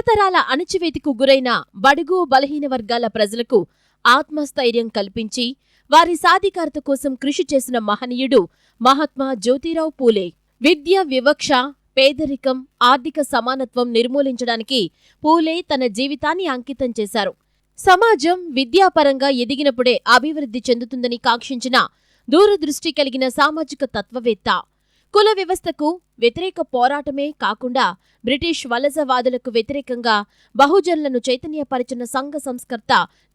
తరతరాల అణచివేతకు గురైన బడుగు బలహీన వర్గాల ప్రజలకు ఆత్మస్థైర్యం కల్పించి వారి సాధికారత కోసం కృషి చేసిన మహనీయుడు మహాత్మా జ్యోతిరావు పూలే. విద్య, వివక్ష, పేదరికం, ఆర్థిక సమానత్వం నిర్మూలించడానికి పూలే తన జీవితాన్ని అంకితం చేశారు. సమాజం విద్యాపరంగా ఎదిగినప్పుడే అభివృద్ధి చెందుతుందని కాంక్షించిన దూరదృష్టి కలిగిన సామాజిక తత్వవేత్త. కుల వ్యవస్థకు వ్యతిరేక పోరాటమే కాకుండా బ్రిటిష్ వలసవాదులకు వ్యతిరేకంగా బహుజనులను చైతన్యపరిచిన సంఘ సంస్కర్త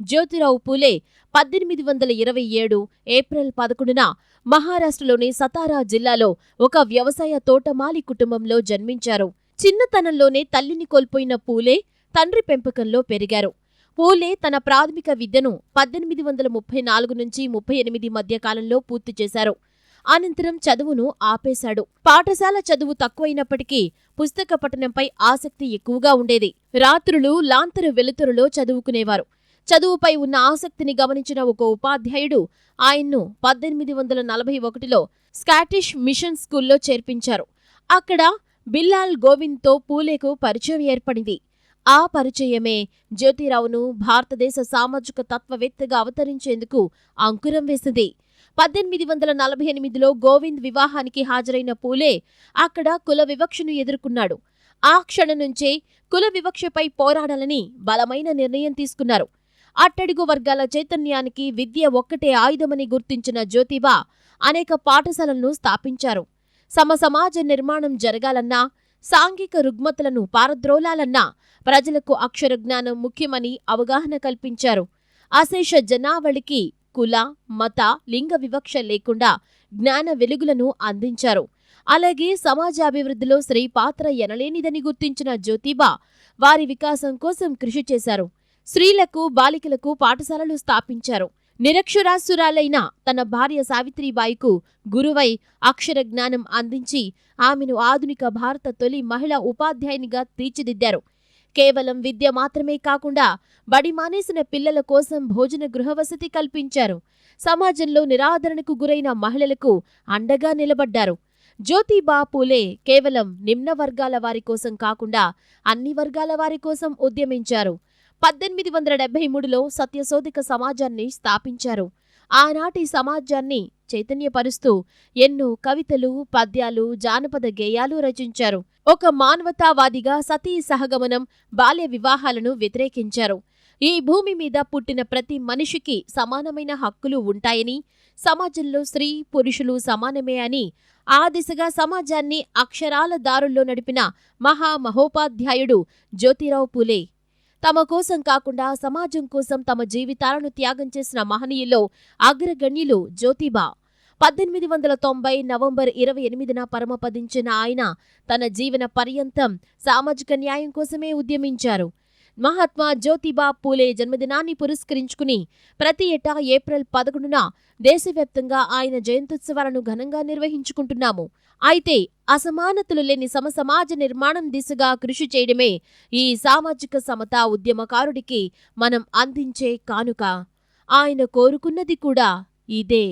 జ్యోతిరావు పూలే 1827 ఏప్రిల్ 11న మహారాష్ట్రలోని సతారా జిల్లాలో ఒక వ్యవసాయ తోటమాలి కుటుంబంలో జన్మించారు. చిన్నతనంలోనే తల్లిని కోల్పోయిన పూలే తండ్రి పెంపకంలో పెరిగారు. పూలే తన ప్రాథమిక విద్యను 1834 నుంచి 38 మధ్య కాలంలో పూర్తి చేశారు. అనంతరం చదువును ఆపేశాడు. పాఠశాల చదువు తక్కువైనప్పటికీ పుస్తక పఠనంపై ఆసక్తి ఎక్కువగా ఉండేది. రాత్రులు లాంతరు వెలుతురులో చదువుకునేవారు. చదువుపై ఉన్న ఆసక్తిని గమనించిన ఒక ఉపాధ్యాయుడు ఆయన్ను 1841లో స్కాటిష్ మిషన్ స్కూల్లో చేర్పించారు. అక్కడ బిల్లాల్ గోవింద్తో పూలేకు పరిచయం ఏర్పడింది. ఆ పరిచయమే జ్యోతిరావును భారతదేశ సామాజిక తత్వవేత్తగా అవతరించేందుకు అంకురం వేసింది. 1848లో గోవింద్ వివాహానికి హాజరైన పూలే అక్కడ కుల వివక్షను ఎదుర్కొన్నాడు. ఆ క్షణం నుంచే కుల వివక్షపై పోరాడాలని బలమైన నిర్ణయం తీసుకున్నారు. అట్టడుగు వర్గాల చైతన్యానికి విద్య ఒక్కటే ఆయుధమని గుర్తించిన జ్యోతిబా అనేక పాఠశాలలను స్థాపించారు. సమాజ నిర్మాణం జరగాలన్నా, సాంఘిక రుగ్మతలను పారద్రోలాలన్నా ప్రజలకు అక్షర జ్ఞానం ముఖ్యమని అవగాహన కల్పించారు. అశేష జనావళికి కుల, మత, లింగ వివక్ష లేకుండా జ్ఞాన వెలుగులను అందించారు. అలాగే సమాజాభివృద్ధిలో స్త్రీ పాత్ర ఎనలేనిదని గుర్తించిన జ్యోతిబా వారి వికాసం కోసం కృషి చేశారు. స్త్రీలకు, బాలికలకు పాఠశాలలు స్థాపించారు. నిరక్షరాస్యురాలైన తన భార్య సావిత్రిబాయికు గురువై అక్షర జ్ఞానం అందించి ఆమెను ఆధునిక భారత తొలి మహిళా ఉపాధ్యాయునిగా తీర్చిదిద్దారు. కేవలం విద్య మాత్రమే కాకుండా బడి మానేసిన పిల్లల కోసం భోజన గృహవసతి కల్పించారు. సమాజంలో నిరాదరణకు గురైన మహిళలకు అండగా నిలబడ్డారు. జ్యోతిబా పూలే కేవలం నిమ్న వర్గాల వారి కోసం కాకుండా అన్ని వర్గాల వారి కోసం ఉద్యమించారు. 1873లో సత్యశోధక సమాజాన్ని స్థాపించారు. ఆనాటి సమాజాన్ని చైతన్యపరుస్తూ ఎన్నో కవితలు, పద్యాలు, జానపద గేయాలు రచించారు. ఒక మానవతావాదిగా సతీ సహగమనం, బాల్య వివాహాలను వ్యతిరేకించారు. ఈ భూమి మీద పుట్టిన ప్రతి మనిషికి సమానమైన హక్కులు ఉంటాయని, సమాజంలో స్త్రీ, పురుషులు సమానమే అని ఆ దిశగా సమాజాన్ని అక్షరాల దారుల్లో నడిపిన మహామహోపాధ్యాయుడు జ్యోతిరావు పూలే. తమ కోసం కాకుండా సమాజం కోసం తమ జీవితాలను త్యాగం చేసిన మహనీయుల్లో అగ్రగణ్యులు జ్యోతిబా. 1890 నవంబర్ 28న పరమపదించిన ఆయన తన జీవన పర్యంతం సామాజిక న్యాయం కోసమే ఉద్యమించారు. మహాత్మా జ్యోతిబా పూలే జన్మదినాన్ని పురస్కరించుకుని ప్రతి ఏటా ఏప్రిల్ 11న దేశవ్యాప్తంగా ఆయన జయంత్యుత్సవాలను ఘనంగా నిర్వహించుకుంటున్నాము. అయితే అసమానతలు లేని సమసమాజ నిర్మాణం దిశగా కృషి చేయడమే ఈ సామాజిక సమతా ఉద్యమకారుడికి మనం అందించే కానుక. ఆయన కోరుకున్నది కూడా ఇదే.